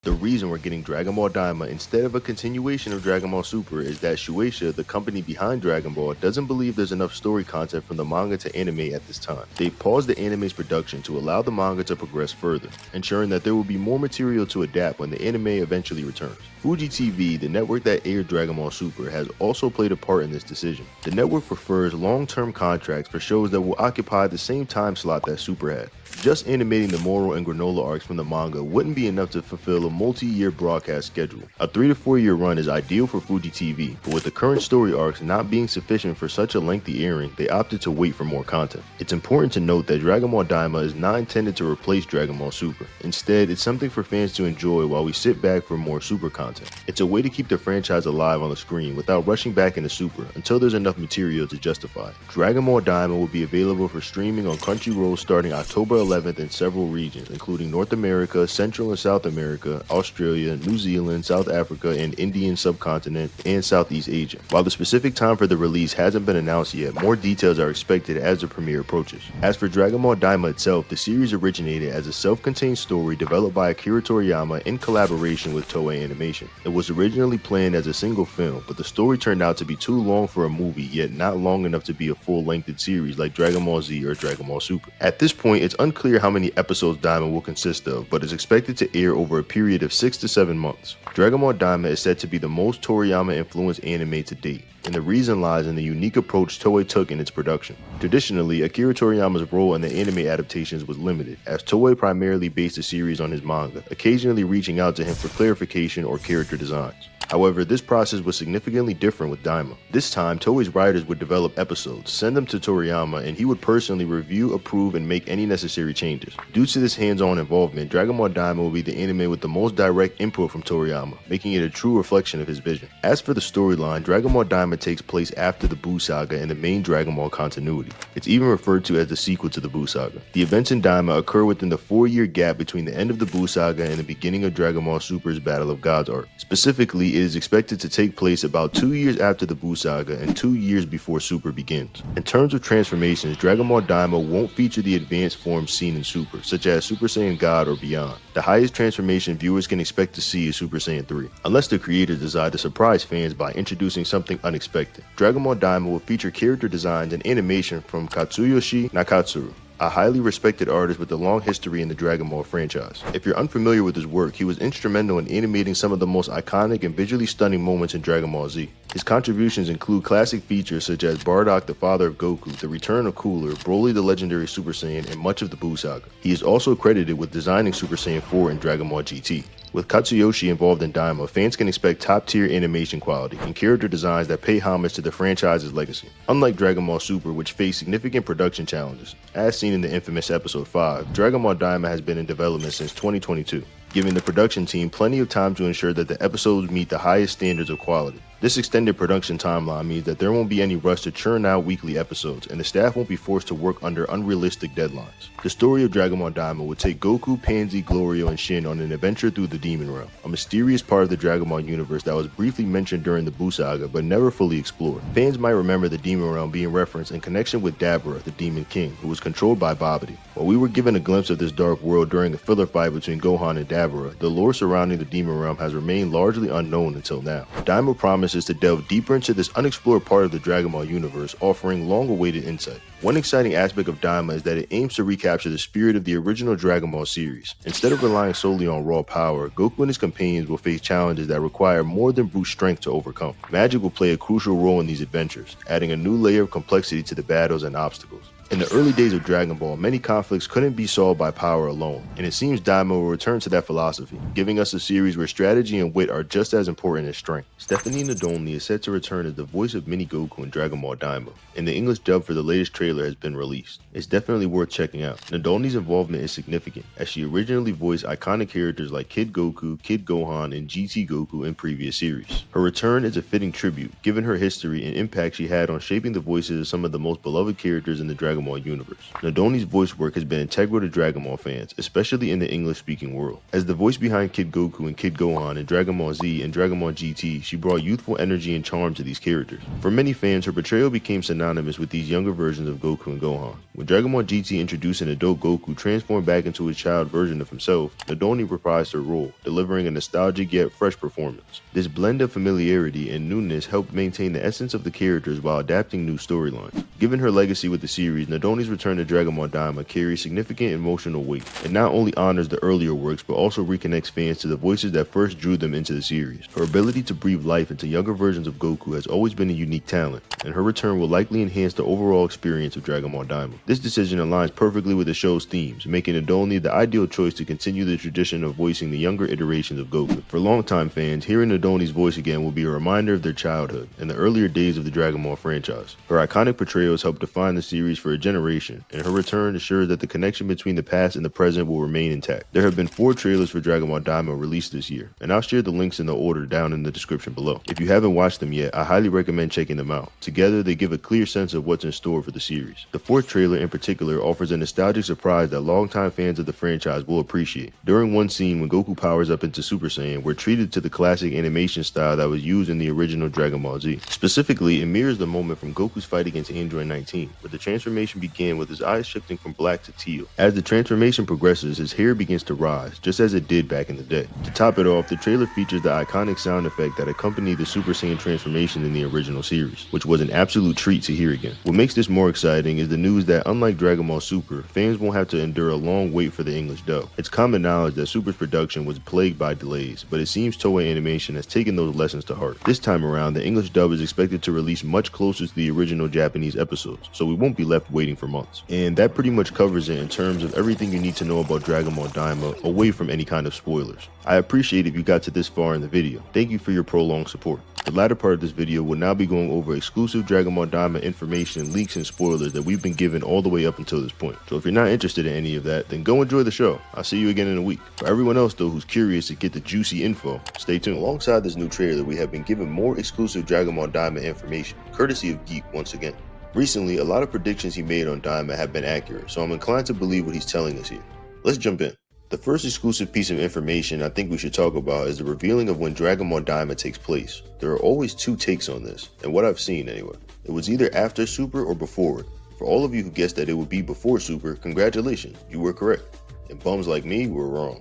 The reason we're getting Dragon Ball Daima instead of a continuation of Dragon Ball Super is that Shueisha, the company behind Dragon Ball, doesn't believe there's enough story content from the manga to anime at this time. They've paused the anime's production to allow the manga to progress further, ensuring that there will be more material to adapt when the anime eventually returns. Fuji TV, the network that aired Dragon Ball Super, has also played a part in this decision. The network prefers long-term contracts for shows that will occupy the same time slot that Super had. Just animating the Moro and Granola arcs from the manga wouldn't be enough to fulfill a multi-year broadcast schedule. A 3 to 4 year run is ideal for Fuji TV, but with the current story arcs not being sufficient for such a lengthy airing, they opted to wait for more content. It's important to note that Dragon Ball Daima is not intended to replace Dragon Ball Super. Instead, it's something for fans to enjoy while we sit back for more Super content. It's a way to keep the franchise alive on the screen without rushing back into Super until there's enough material to justify it. Dragon Ball Daima will be available for streaming on Crunchyroll starting October 11th in several regions, including North America, Central and South America, Australia, New Zealand, South Africa, and Indian subcontinent, and Southeast Asia. While the specific time for the release hasn't been announced yet, more details are expected as the premiere approaches. As for Dragon Ball Daima itself, the series originated as a self-contained story developed by Akira Toriyama in collaboration with Toei Animation. It was originally planned as a single film, but the story turned out to be too long for a movie, yet not long enough to be a full-length series like Dragon Ball Z or Dragon Ball Super. At this point, it's unclear how many episodes Daima will consist of, but is expected to air over a period of 6 to 7 months. Dragon Ball Daima is said to be the most Toriyama-influenced anime to date, and the reason lies in the unique approach Toei took in its production. Traditionally, Akira Toriyama's role in the anime adaptations was limited, as Toei primarily based the series on his manga, occasionally reaching out to him for clarification or character designs. However, this process was significantly different with Daima. This time, Toei's writers would develop episodes, send them to Toriyama, and he would personally review, approve, and make any necessary changes. Due to this hands-on involvement, Dragon Ball Daima will be the anime with the most direct input from Toriyama, making it a true reflection of his vision. As for the storyline, Dragon Ball Daima takes place after the Buu Saga in the main Dragon Ball continuity. It's even referred to as the sequel to the Buu Saga. The events in Daima occur within the 4-year gap between the end of the Buu Saga and the beginning of Dragon Ball Super's Battle of Gods arc. Specifically, it is expected to take place about 2 years after the Buu Saga and 2 years before Super begins. In terms of transformations, Dragon Ball Daima won't feature the advanced forms seen in Super, such as Super Saiyan God or beyond. The highest transformation viewers can expect to see is Super Saiyan 3, unless the creators decide to surprise fans by introducing something unexpected. Dragon Ball Daima will feature character designs and animation from Katsuyoshi Nakatsuru, a highly respected artist with a long history in the Dragon Ball franchise. If you're unfamiliar with his work, he was instrumental in animating some of the most iconic and visually stunning moments in Dragon Ball Z. His contributions include classic features such as Bardock, the father of Goku, the return of Cooler, Broly the legendary Super Saiyan, and much of the Buu Saga. He is also credited with designing Super Saiyan 4 in Dragon Ball GT. With Katsuyoshi involved in Daima, fans can expect top-tier animation quality and character designs that pay homage to the franchise's legacy. Unlike Dragon Ball Super, which faced significant production challenges, as seen in the infamous Episode 5, Dragon Ball Daima has been in development since 2022, giving the production team plenty of time to ensure that the episodes meet the highest standards of quality. This extended production timeline means that there won't be any rush to churn out weekly episodes, and the staff won't be forced to work under unrealistic deadlines. The story of Dragon Ball Daima will take Goku, Pansy, Glorio, and Shin on an adventure through the Demon Realm, a mysterious part of the Dragon Ball universe that was briefly mentioned during the Buu Saga but never fully explored. Fans might remember the Demon Realm being referenced in connection with Dabura, the Demon King, who was controlled by Babidi. While we were given a glimpse of this dark world during a filler fight between Gohan and Dabura, the lore surrounding the Demon Realm has remained largely unknown until now. Daima promises to delve deeper into this unexplored part of the Dragon Ball universe, offering long-awaited insight. One exciting aspect of Daima is that it aims to recapture the spirit of the original Dragon Ball series. Instead of relying solely on raw power, Goku and his companions will face challenges that require more than brute strength to overcome. Magic will play a crucial role in these adventures, adding a new layer of complexity to the battles and obstacles. In the early days of Dragon Ball, many conflicts couldn't be solved by power alone, and it seems Daima will return to that philosophy, giving us a series where strategy and wit are just as important as strength. Stephanie Nadolny is set to return as the voice of Mini Goku in Dragon Ball Daima, and the English dub for the latest trailer has been released. It's definitely worth checking out. Nadolny's involvement is significant, as she originally voiced iconic characters like Kid Goku, Kid Gohan, and GT Goku in previous series. Her return is a fitting tribute, given her history and impact she had on shaping the voices of some of the most beloved characters in the Dragon Dragon Ball universe. Nadoni's voice work has been integral to Dragon Ball fans, especially in the English-speaking world. As the voice behind Kid Goku and Kid Gohan in Dragon Ball Z and Dragon Ball GT, she brought youthful energy and charm to these characters. For many fans, her portrayal became synonymous with these younger versions of Goku and Gohan. When Dragon Ball GT introduced an adult Goku transformed back into his child version of himself, Nadoni reprised her role, delivering a nostalgic yet fresh performance. This blend of familiarity and newness helped maintain the essence of the characters while adapting new storylines. Given her legacy with the series, Nadoni's return to Dragon Ball Daima carries significant emotional weight. It not only honors the earlier works, but also reconnects fans to the voices that first drew them into the series. Her ability to breathe life into younger versions of Goku has always been a unique talent, and her return will likely enhance the overall experience of Dragon Ball Daima. This decision aligns perfectly with the show's themes, making Nadoni the ideal choice to continue the tradition of voicing the younger iterations of Goku. For longtime fans, hearing Nadoni's voice again will be a reminder of their childhood and the earlier days of the Dragon Ball franchise. Her iconic portrayals helped define the series for a generation, and her return assures that the connection between the past and the present will remain intact. There have been 4 trailers for Dragon Ball Daima released this year, and I'll share the links in the order down in the description below. If you haven't watched them yet, I highly recommend checking them out. Together, they give a clear sense of what's in store for the series. The 4th trailer in particular offers a nostalgic surprise that longtime fans of the franchise will appreciate. During one scene when Goku powers up into Super Saiyan, we're treated to the classic animation style that was used in the original Dragon Ball Z. Specifically, it mirrors the moment from Goku's fight against Android 19, where the transformation began with his eyes shifting from black to teal. As the transformation progresses, his hair begins to rise, just as it did back in the day. To top it off, the trailer features the iconic sound effect that accompanied the Super Saiyan transformation in the original series, which was an absolute treat to hear again. What makes this more exciting is the news that unlike Dragon Ball Super, fans won't have to endure a long wait for the English dub. It's common knowledge that Super's production was plagued by delays, but it seems Toei Animation has taken those lessons to heart. This time around, the English dub is expected to release much closer to the original Japanese episodes, so we won't be left waiting for months. And that pretty much covers it in terms of everything you need to know about Dragon Ball Daima, away from any kind of spoilers. I appreciate if you got to this far in the video. Thank you for your prolonged support. The latter part of this video will now be going over exclusive Dragon Ball Daima information, leaks, and spoilers that we've been given all the way up until this point. So if you're not interested in any of that, then go enjoy the show. I'll see you again in a week. For everyone else though who's curious to get the juicy info, stay tuned. Alongside this new trailer, we have been given more exclusive Dragon Ball Daima information, courtesy of Geek once again. Recently, a lot of predictions he made on Daima have been accurate, so I'm inclined to believe what he's telling us here. Let's jump in. The first exclusive piece of information I think we should talk about is the revealing of when Dragon Ball Daima takes place. There are always 2 takes on this, and what I've seen anyway. It was either after Super or before it. For all of you who guessed that it would be before Super, congratulations, you were correct. And bums like me were wrong.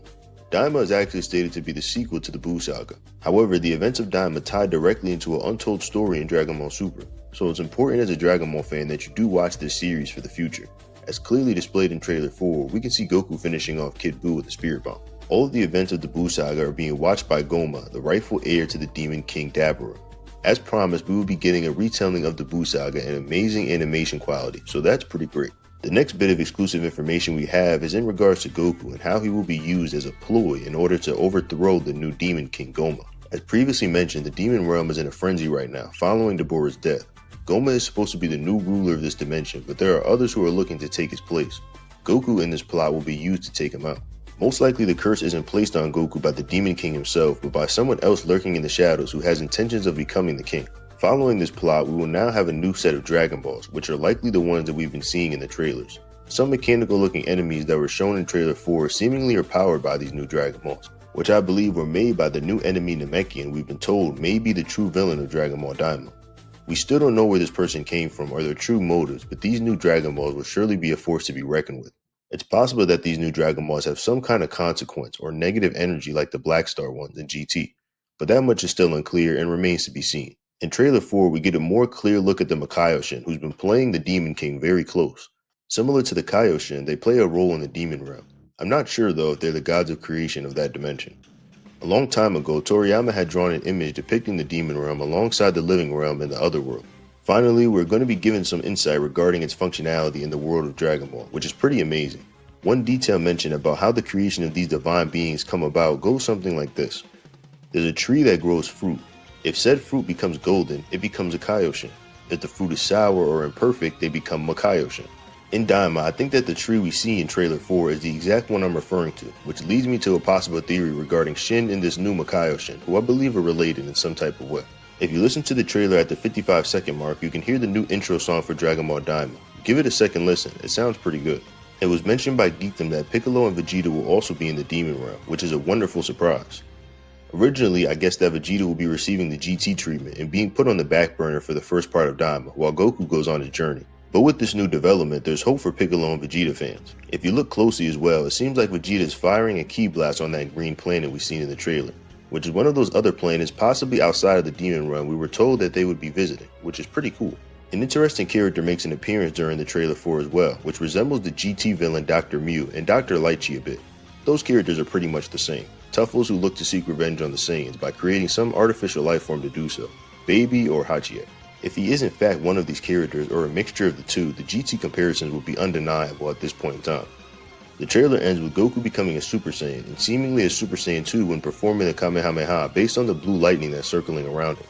Daima is actually stated to be the sequel to the Buu Saga. However, the events of Daima tie directly into an untold story in Dragon Ball Super, so it's important as a Dragon Ball fan that you do watch this series for the future. As clearly displayed in Trailer 4, we can see Goku finishing off Kid Buu with a Spirit Bomb. All of the events of the Buu Saga are being watched by Goma, the rightful heir to the Demon King 𝗕𝗫𝗄. As promised, we will be getting a retelling of the Buu Saga in amazing animation quality, so that's pretty great. The next bit of exclusive information we have is in regards to Goku and how he will be used as a ploy in order to overthrow the new Demon King Goma. As previously mentioned, the Demon Realm is in a frenzy right now, following Deborah's death. Goma is supposed to be the new ruler of this dimension, but there are others who are looking to take his place. Goku in this plot will be used to take him out. Most likely the curse isn't placed on Goku by the Demon King himself, but by someone else lurking in the shadows who has intentions of becoming the king. Following this plot, we will now have a new set of Dragon Balls, which are likely the ones that we've been seeing in the trailers. Some mechanical looking enemies that were shown in Trailer 4 seemingly are powered by these new Dragon Balls, which I believe were made by the new enemy Namekian, and we've been told may be the true villain of Dragon Ball Daima. We still don't know where this person came from or their true motives, but these new Dragon Balls will surely be a force to be reckoned with. It's possible that these new Dragon Balls have some kind of consequence or negative energy like the Black Star ones in GT, but that much is still unclear and remains to be seen. In Trailer 4, we get a more clear look at the 𝗵𝗫𝗁, who's been playing the Demon King very close. Similar to the 𝗵𝗫𝗁, they play a role in the Demon Realm. I'm not sure though if they're the gods of creation of that dimension. A long time ago, Toriyama had drawn an image depicting the Demon Realm alongside the Living Realm and the Other World. Finally, we're going to be given some insight regarding its functionality in the world of Dragon Ball, which is pretty amazing. One detail mentioned about how the creation of these divine beings come about goes something like this. There's a tree that grows fruit. If said fruit becomes golden, it becomes a 𝗵𝗫𝗁. If the fruit is sour or imperfect, they become 𝗵𝗫𝗁. In Daima, I think that the tree we see in Trailer 4 is the exact one I'm referring to, which leads me to a possible theory regarding Shin and this new 𝗵𝗫𝗁, who I believe are related in some type of way. If you listen to the trailer at the 55-second mark, you can hear the new intro song for Dragon Ball Daima, Give it a second listen, it sounds pretty good. It was mentioned by 𝗕𝗫𝗣 that Piccolo and Vegeta will also be in the Demon Realm, which is a wonderful surprise. Originally, I guessed that Vegeta will be receiving the GT treatment and being put on the back burner for the first part of Daima, while Goku goes on his journey. But with this new development, there's hope for Piccolo and Vegeta fans. If you look closely as well, it seems like Vegeta is firing a ki blast on that green planet we've seen in the trailer, which is one of those other planets possibly outside of the Demon Realm we were told that they would be visiting, which is pretty cool. An interesting character makes an appearance during the trailer 4 as well, which resembles the GT villain Dr. Mew and Dr. 𝗪𝗫 a bit. Those characters are pretty much the same, Tuffles who look to seek revenge on the Saiyans by creating some artificial life form to do so, Baby or 𝗪𝗪𝗓. If he is in fact one of these characters or a mixture of the two, the GT comparisons will be undeniable at this point in time. The trailer ends with Goku becoming a Super Saiyan and seemingly a Super Saiyan 2 when performing the Kamehameha based on the blue lightning that's circling around him.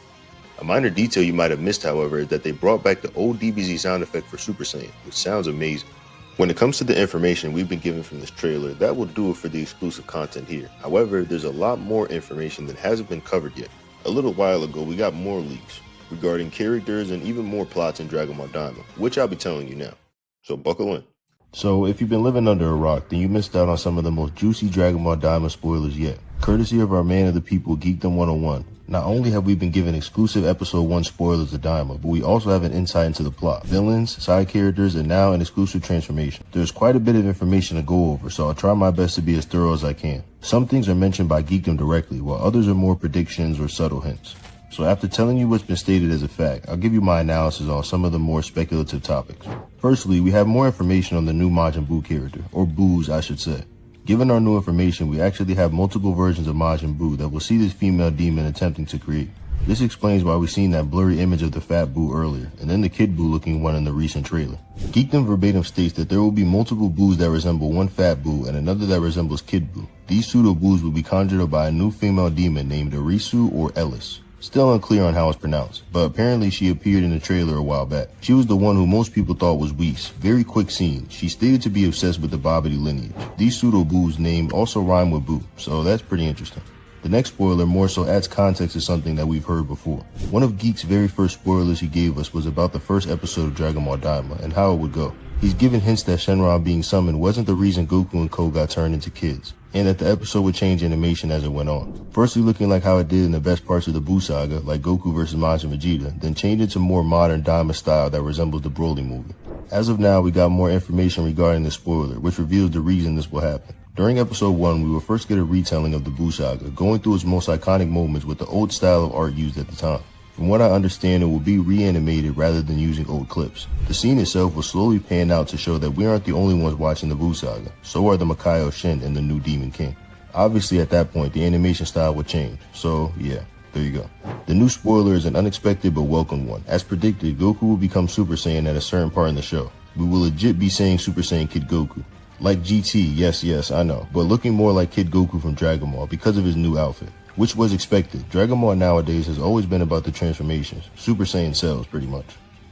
A minor detail you might have missed, however, is that they brought back the old DBZ sound effect for Super Saiyan, which sounds amazing. When it comes to the information we've been given from this trailer, that will do it for the exclusive content here. However, there's a lot more information that hasn't been covered yet. A little while ago, we got more leaks regarding characters and even more plots in Dragon Ball Daima, which I'll be telling you now. So buckle in. So if you've been living under a rock, then you missed out on some of the most juicy Dragon Ball Daima spoilers yet. Courtesy of our man of the people, 𝗕𝗫𝗣 101. Not only have we been given exclusive episode 1 spoilers of Daima, but we also have an insight into the plot, villains, side characters, and now an exclusive transformation. There's quite a bit of information to go over, so I'll try my best to be as thorough as I can. Some things are mentioned by 𝗕𝗫𝗣 directly, while others are more predictions or subtle hints. So after telling you what's been stated as a fact, I'll give you my analysis on some of the more speculative topics. Firstly, we have more information on the new MajinBuu character, or Boos I should say. Given our new information, we actually have multiple versions of MajinBuu that will see this female demon attempting to create. This explains why we've seen that blurry image of the fat Buu earlier, and then the kid Buu looking one in the recent trailer. 𝗕𝗫𝗣 verbatim states that there will be multiple Boos that resemble one fat Buu and another that resembles kid Buu. These pseudo Boos will be conjured up by a new female demon named 𝗪𝗠 or 𝗪𝗪. Still unclear on how it's pronounced, but apparently she appeared in the trailer a while back. She was the one who most people thought was Whis. Very quick scene. She stated to be obsessed with the 𝗵𝗵𝗔𝗡 lineage. These pseudo-Boos named also rhyme with Buu, so that's pretty interesting. The next spoiler more so adds context to something that we've heard before. One of 𝗕𝗫𝗣's very first spoilers he gave us was about the first episode of Dragon Ball Daima and how it would go. He's given hints that Shenron being summoned wasn't the reason Goku and Ko got turned into kids, and that the episode would change animation as it went on. Firstly looking like how it did in the best parts of the Buu saga, like Goku vs Majin Vegeta, then change it to more modern Daima style that resembles the Broly movie. As of now, we got more information regarding the spoiler, which reveals the reason this will happen. During episode 1, we will first get a retelling of the Buu saga, going through its most iconic moments with the old style of art used at the time. From what I understand, it will be reanimated rather than using old clips. The scene itself will slowly pan out to show that we aren't the only ones watching the Buu saga, so are the Makaio Shin and the new Demon King. Obviously at that point, the animation style would change, so yeah, there you go. The new spoiler is an unexpected but welcome one. As predicted, Goku will become Super Saiyan at a certain part in the show. We will legit be saying Super Saiyan Kid Goku. Like GT, yes, I know, but looking more like Kid Goku from Dragon Ball because of his new outfit. Which was expected. Dragon Ball nowadays has always been about the transformations. Super Saiyan sells, pretty much.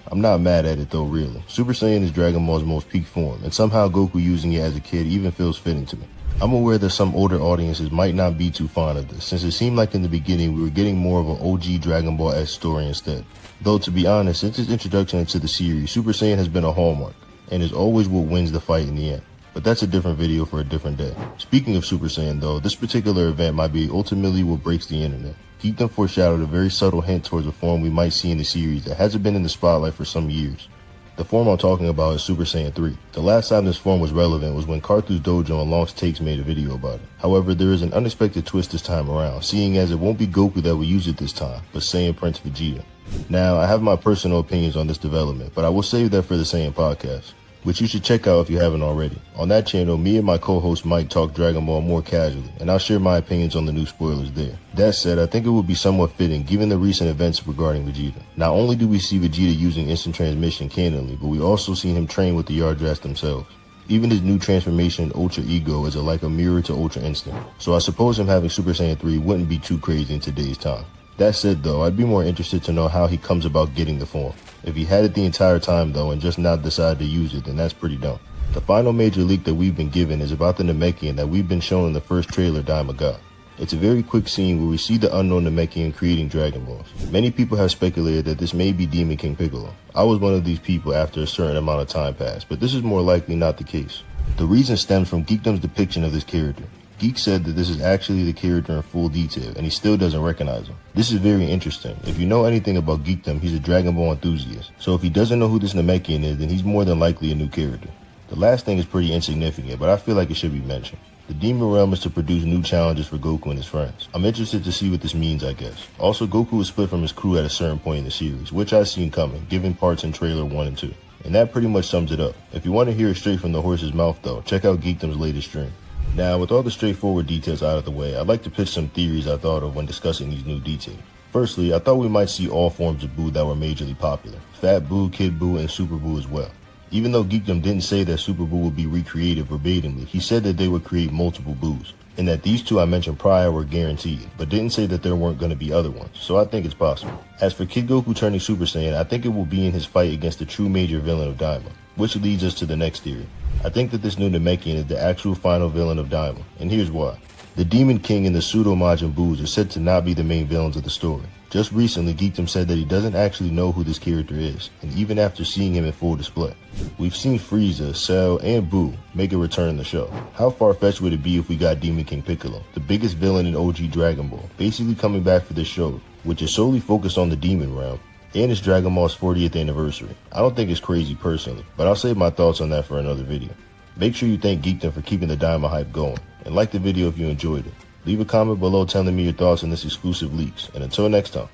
I'm not mad at it though, really. Super Saiyan is Dragon Ball's most peak form, and somehow Goku using it as a kid even feels fitting to me. I'm aware that some older audiences might not be too fond of this, since it seemed like in the beginning we were getting more of an OG Dragon Ball-esque story instead. Though to be honest, since its introduction into the series, Super Saiyan has been a hallmark, and is always what wins the fight in the end. But that's a different video for a different day. Speaking of Super Saiyan though, this particular event might be ultimately what breaks the internet. 𝗕𝗫𝗣 foreshadowed a very subtle hint towards a form we might see in the series that hasn't been in the spotlight for some years. The form I'm talking about is Super Saiyan 3. The last time this form was relevant was when Carthu's Dojo and Long's Takes made a video about it. However, there is an unexpected twist this time around, seeing as it won't be Goku that will use it this time, but Saiyan Prince Vegeta. Now, I have my personal opinions on this development, but I will save that for the Saiyan podcast, which you should check out if you haven't already. On that channel, me and my co-host Mike talk Dragon Ball more casually, and I'll share my opinions on the new spoilers there. That said, I think it would be somewhat fitting given the recent events regarding Vegeta. Not only do we see Vegeta using instant transmission canonly, but we also seen him train with the 𝗪𝗪𝗓 themselves. Even his new transformation, Ultra Ego, is like a mirror to Ultra Instinct, so I suppose him having Super Saiyan 3 wouldn't be too crazy in today's time. That said though, I'd be more interested to know how he comes about getting the form. If he had it the entire time though and just not decided to use it, then that's pretty dumb. The final major leak that we've been given is about the Namekian that we've been shown in the first trailer Daima got. It's a very quick scene where we see the unknown Namekian creating Dragon Balls. Many people have speculated that this may be Demon King Piccolo. I was one of these people after a certain amount of time passed, but this is more likely not the case. The reason stems from Geekdom's depiction of this character. Geek said that this is actually the character in full detail, and he still doesn't recognize him. This is very interesting. If you know anything about Geekdom, he's a Dragon Ball enthusiast. So if he doesn't know who this Namekian is, then he's more than likely a new character. The last thing is pretty insignificant, but I feel like it should be mentioned. The Demon Realm is to produce new challenges for Goku and his friends. I'm interested to see what this means, I guess. Also, Goku was split from his crew at a certain point in the series, which I've seen coming, given parts in trailer 1 and 2. And that pretty much sums it up. If you want to hear it straight from the horse's mouth though, check out Geekdom's latest stream. Now, with all the straightforward details out of the way, I'd like to pitch some theories I thought of when discussing these new details. Firstly, I thought we might see all forms of Buu that were majorly popular. Fat Buu, Kid Buu, and Super Buu as well. Even though Geekdom didn't say that Super Buu would be recreated verbatimly, he said that they would create multiple Buus, and that these two I mentioned prior were guaranteed, but didn't say that there weren't going to be other ones, so I think it's possible. As for Kid Goku turning Super Saiyan, I think it will be in his fight against the true major villain of Daima, which leads us to the next theory. I think that this new Namekian is the actual final villain of Daima, and here's why. The Demon King and the pseudo-Majin are said to not be the main villains of the story. Just recently, Geekdom said that he doesn't actually know who this character is, and even after seeing him in full display. We've seen Frieza, Cell, and Buu make a return in the show. How far-fetched would it be if we got Demon King Piccolo, the biggest villain in OG Dragon Ball, basically coming back for this show, which is solely focused on the Demon Realm, and it's Dragon Ball's 40th anniversary. I don't think it's crazy personally, but I'll save my thoughts on that for another video. Make sure you thank Geekdom for keeping the Daima hype going, and like the video if you enjoyed it. Leave a comment below telling me your thoughts on this exclusive leaks, and until next time.